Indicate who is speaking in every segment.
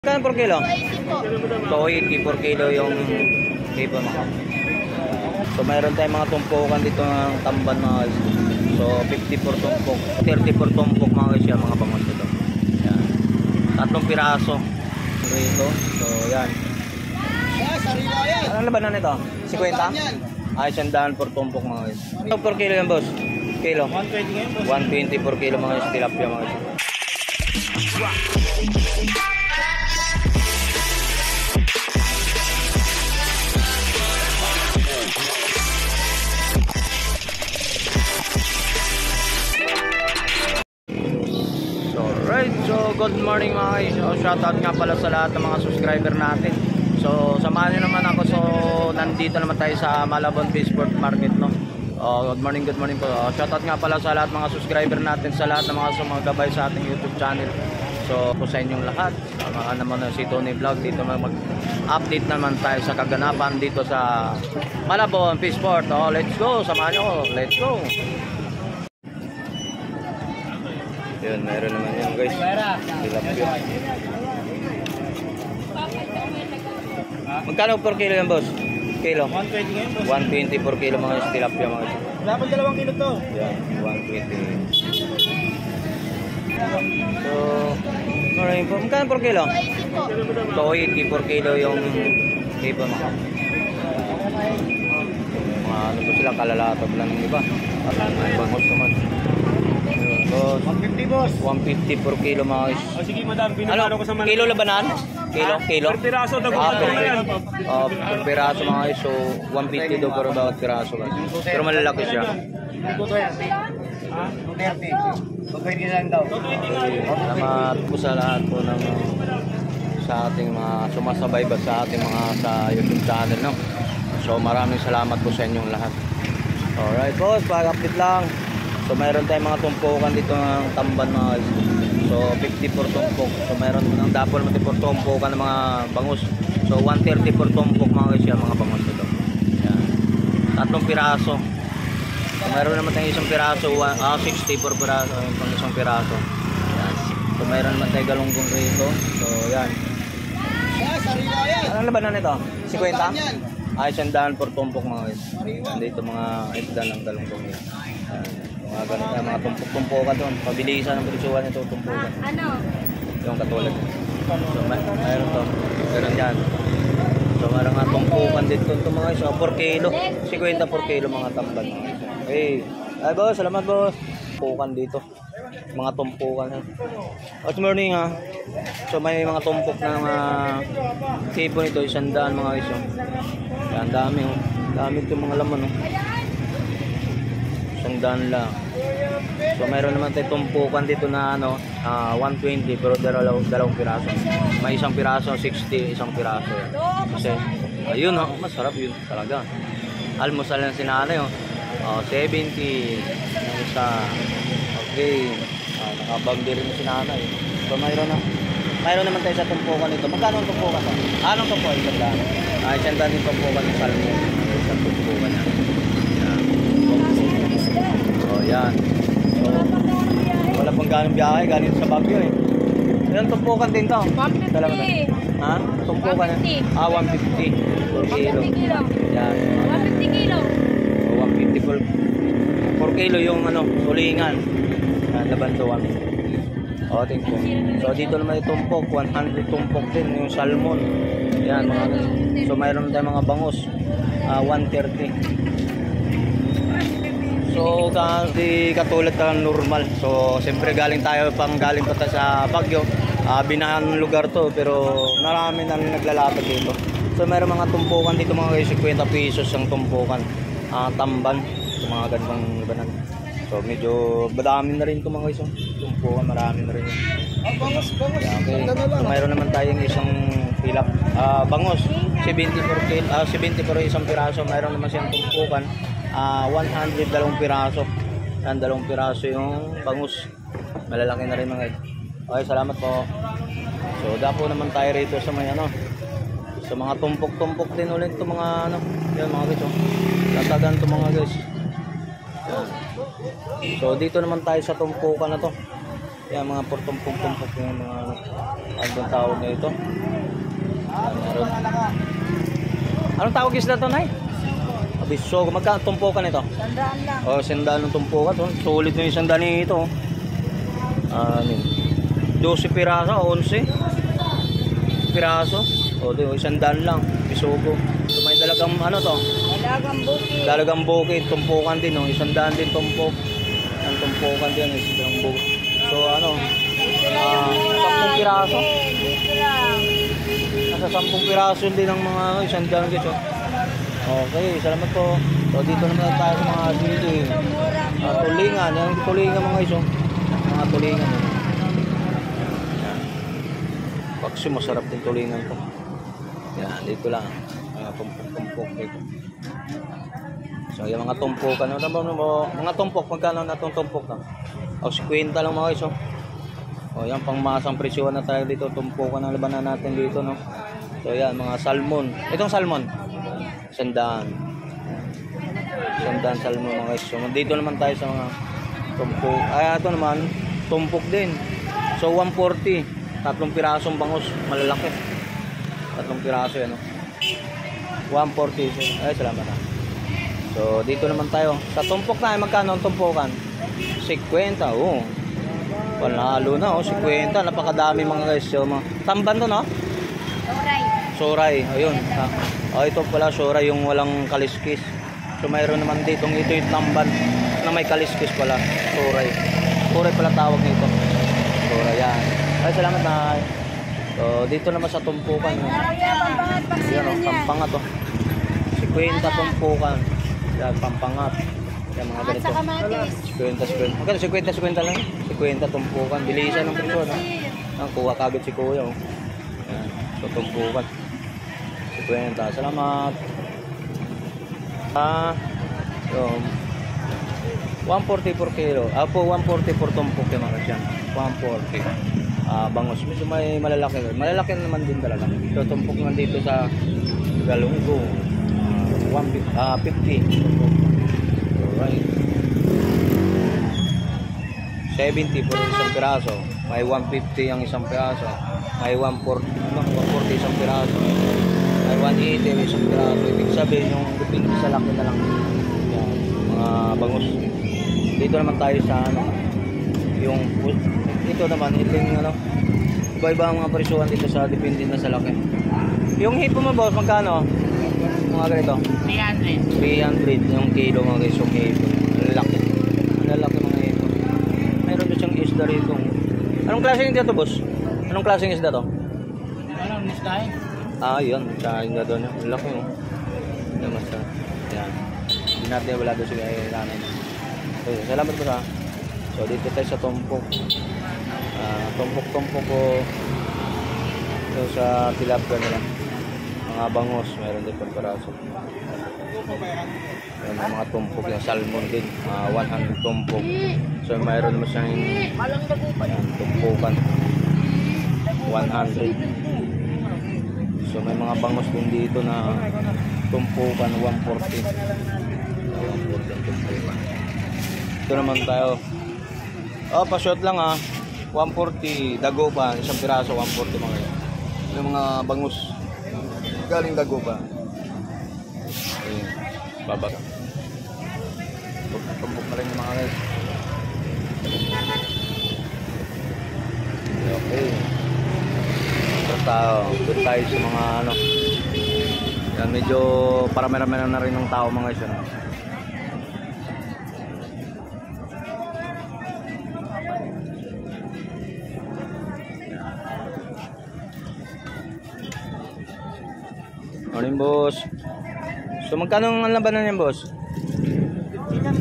Speaker 1: Kano per kilo?
Speaker 2: 280 po.
Speaker 1: So 80 per kilo yung kibo mga. So mayroon tayong mga tumpukan dito ng tamban mga guys. So 50 per tumpok, 30 per tumpok mga guys yan, mga bangos ito. Yan. Tatlong piraso dito. So yan. Anong labanan nito? 50? Ay, 100 per tumpok mga guys. Ano per kilo yan boss? Kilo? 120 per kilo mga guys, tilapia mga guys. So good morning mga guys. So shoutout nga pala sa lahat ng mga subscriber natin. So samahan niyo naman ako. So nandito naman tayo sa Malabon Fishport Market, no. Good morning po. Shoutout nga pala sa lahat ng mga subscriber natin, sa lahat ng mga sumagabay sa ating YouTube channel. So po sa inyong lahat, mga naman si Tony Vlog dito, mag-update naman tayo sa kaganapan dito sa Malabon Fishport. Let's go, samahan niyo ako. Let's go. Yun, meron naman yan guys. Tilapia. Magkano per kilo yan boss? Kilo?
Speaker 2: 120
Speaker 1: 120 per kilo mga tilapia mga guys.
Speaker 2: Wala pa 2 kilo to.
Speaker 1: Yan, 120. So, maraming po. Magkano per kilo?
Speaker 2: 280 po.
Speaker 1: So 80 per kilo yung kibo mga. Ano po sila, kalalatab lang yung iba. At may bangos naman. Boss,
Speaker 2: 150 boss.
Speaker 1: 150 per kilo mga guys.
Speaker 2: O sige madam, pinapalo ko sa Manila.
Speaker 1: Kilo labanan? Kilo?
Speaker 2: Per piraso, dapat na yan.
Speaker 1: Per piraso mga guys. So 150 daw per bawat piraso guys. Pero malalaki siya. Salamat po sa lahat po ng sa ating mga sumasabay ba sa ating mga sa YouTube channel, no? So maraming salamat po sa inyong lahat. Alright boss, pag-update lang. So mayroon tayong mga tumpukan dito ng tamban mga guys. So 50 per tumpok. So mayroon ng double mati per tumpukan ng mga bangus. So 130 per tumpok mga guys yan, mga bangus ito. Yan. Tatlong piraso. So mayroon naman tayong isang piraso, 60 per piraso, yung pang isang piraso. Yan. So mayroon naman tayong galunggong rito. So yan. Anong labanan nito? 50? Ay, 100 per tumpok mga guys. Dito mga isda ng galunggong yan. Mga ganun yan, mga tumpok-tumpokan doon. Pabilisan ang presyuhan ito, tumpokan.
Speaker 2: Ano?
Speaker 1: Yung katulad. So mayroon to. Ganun yan. So mayroon nga tumpokan dito ito mga guys. So 4 kilo. 50 per kilo mga tamban mga guys. Okay. Ay boss, salamat boss. Tumpokan dito. Mga tumpokan. Good morning ha. So may mga tumpok na mga tipo nito. 100 mga guys. Yan, dami oh. Dami itong mga laman oh. 100 lang. So mayroon naman tayong tumpukan dito na ano, 120 pero dalawang piraso. May isang piraso 60, isang piraso yan. Kasi ayun oh, masarap yun talaga. Almusal lang si nanay oh. 70 yung isa. Okay. Nakabagdi rin si nanay. So mayroon naman tayo sa tumpukan nito. Magkano ang tumpukan to? Anong tumpukan? 100. Ay, 100 din tumpukan ng salmon. Sa tumpukan niya. Yan. So, wala pang ganong biyahe, galing sa Baguio eh. Yan, tumpukan din to.
Speaker 2: 150.
Speaker 1: Ha? Tumpukan na?
Speaker 2: 150.
Speaker 1: 150 per kilo.
Speaker 2: 150 kilo.
Speaker 1: Yan.
Speaker 2: 150 kilo.
Speaker 1: So, 150 per kilo yung ano, tulingan. Yan, laban to 150. O, tingko. So, dito naman yung tumpok. 100 tumpok din, yung salmon. Yan, mga ganun. So, mayroon tayong mga bangus. 130. So kasi katulad ng normal. So siyempre galing pa sa Baguio. Binahan lugar to pero marami na naglalapag dito. So mayroong mga tumpukan dito mga guys, 50 pesos ang tumpukan. Tamban, so, mga ganitong banan. So medyo madami na rin ito mga guys. Tumpukan marami na rin.
Speaker 2: Bangus.
Speaker 1: Okay. So mayroon naman tayong isang pilap. Bangus, 70 per isang piraso. Mayroon naman siyang tumpukan. 100 dalawang piraso. Yan, dalawang piraso yung bangus. Malalaki na rin mga. Okay, salamat po. So dapo naman tayo rito sa may ano, sa mga tumpok-tumpok din ulit to mga ano. Yan mga guys oh. Tatagan to mga guys. Yan. So dito naman tayo sa tumpukan na to. Yan, mga portumpok-tumpok yung mga ano bang tawag na ito. Yan, meron. Anong tawag isda to, Nay? Abiso. Magkano tumpukan ito?
Speaker 2: 100 lang.
Speaker 1: Oh, 100 ng tumpukan to. Sulit yung 100 nito. 12 piraso, 11 piraso. O, 100 lang. Bisugo. So, may dalagang ano to?
Speaker 2: Dalagang bukid.
Speaker 1: Dalagang bukid, tumpukan din, no? 100 din tumpok. Ang tumpukan din, isang bukid. So, ano? 10 piraso.
Speaker 2: Dito lang.
Speaker 1: Nasa 10 piraso din ang mga 100 guys, oh. Okay, salamat po. So, dito naman tayo sa mga dito, tulingan. Yung tulingan mga iso. Mga tulingan. Yan. Bakso, masarap din tulingan to. Yan, dito lang. Mga tumpok-tumpok dito. So, yung mga tumpukan. Mga tumpok, magkano na itong tumpok na? O, 50 lang mga iso. O, yan, pangmasang presyohan na tayo dito. Tumpukan ang labanan natin dito, no? So, yan, mga salmon. Itong salmon. 100. 100 salmon mga guys. So, dito naman tayo sa mga tumpok. Ay, ito naman, tumpok din. So, 140. 3 pirasong bangus. Malalaki. 3 piraso yan, no? 140. Ay, salamat na. So, dito naman tayo. Sa tumpok na, magkano ang tumpukan? 50. Oh. Panalo na, oh. 50. Napakadami mga guys. So, mga tamban to, no?
Speaker 2: Alright.
Speaker 1: Soray, ayun. Oh, ito pala soray yung walang kaliskis. So mayroon naman dito ito yung tamban na may kaliskis pala. Soray. Soray pala tawag nito. Soray yan. Ay, salamat na. So dito naman sa tumpukan. Yan o, pampangat o. 50 tumpukan. Yan, pampangat. Yan mga ganito. 50. Magkano 50 lang. 50 tumpukan. Bilisan ng presyo, no? Ang kuha kagad si kuya, o. Yan. So tumpukan. 50. Salamat. So 140 per kilo. Po 140 per tumpok yung mga dyan. 140. Bangus. Medyo may malalaki. Malalaki naman din talaga. So tumpok naman dito sa Galunggo. 50. Alright. 70 por isang piraso. May 150 ang isang piraso. May 140 isang piraso. May 180 isang piraso. Ibig sabihin yung depende sa laki na lang. Yan, mga bangus. Dito naman tayo sa ano, yung dito naman iting ano, iba-iba ang mga presyuhan dito sa depende na sa laki. Yung hipo mo boss, magkano? Mga ganito? 300 yung kilo mga guys, yung hipo. Lalaki. Lalaki mga hipo. Meron doon siyang isda rito. Anong klaseng isda to boss? Anong klaseng isda to?
Speaker 2: Anong isda eh?
Speaker 1: Yun. Sa isda doon yun. Laki mo. Yan mas. Yan. Hindi natin wala doon siya ay nanay. So, salamat po sa. So dito tayo sa tumpok. Tumpok-tumpok ko. So sa tilapia nila. Mga bangus. Meron din pagparaso. Yan, mga tumpok yung salmon din. 100 tumpok. So mayroon mo siyang tumpukan 100. So may mga bangus din dito na tumpukan 140. 140 tumpukan. Ito naman tayo. Pa-shot lang 140 dagupan, isang piraso 140 mga yun. Yung mga bangus galing dagupan. Ayun, babag. Tumpok na rin yung mga guys. Okay. Doon tayo sa mga ano. Yan, medyo parami-rami na rin ng tao mga guys. Morning boss. So magkano ang labanan niyan boss?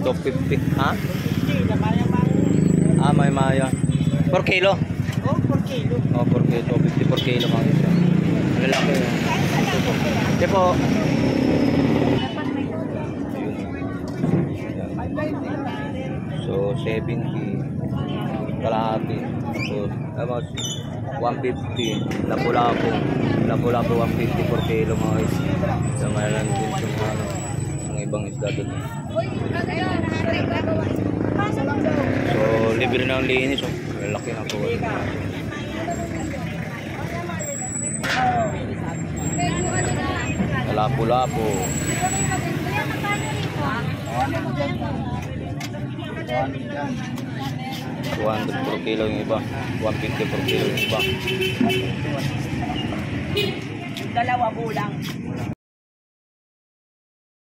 Speaker 1: 250. Ha? May maya. Per kilo?
Speaker 2: Oh, per kilo.
Speaker 1: Per kilo. 250 per kilo mga guys. Ang lalaki yan. Ito po. So 70 kalahati. So about 150. Lapu-lapu 150 per kilo mga guys. So mayroon din yung ano, ang ibang isda doon. So, libre na ang linis. Oh. Lalaki na po. Lapu-lapu. 200 per kilo yung iba. 150 per kilo yung iba.
Speaker 2: Dalawa bulang.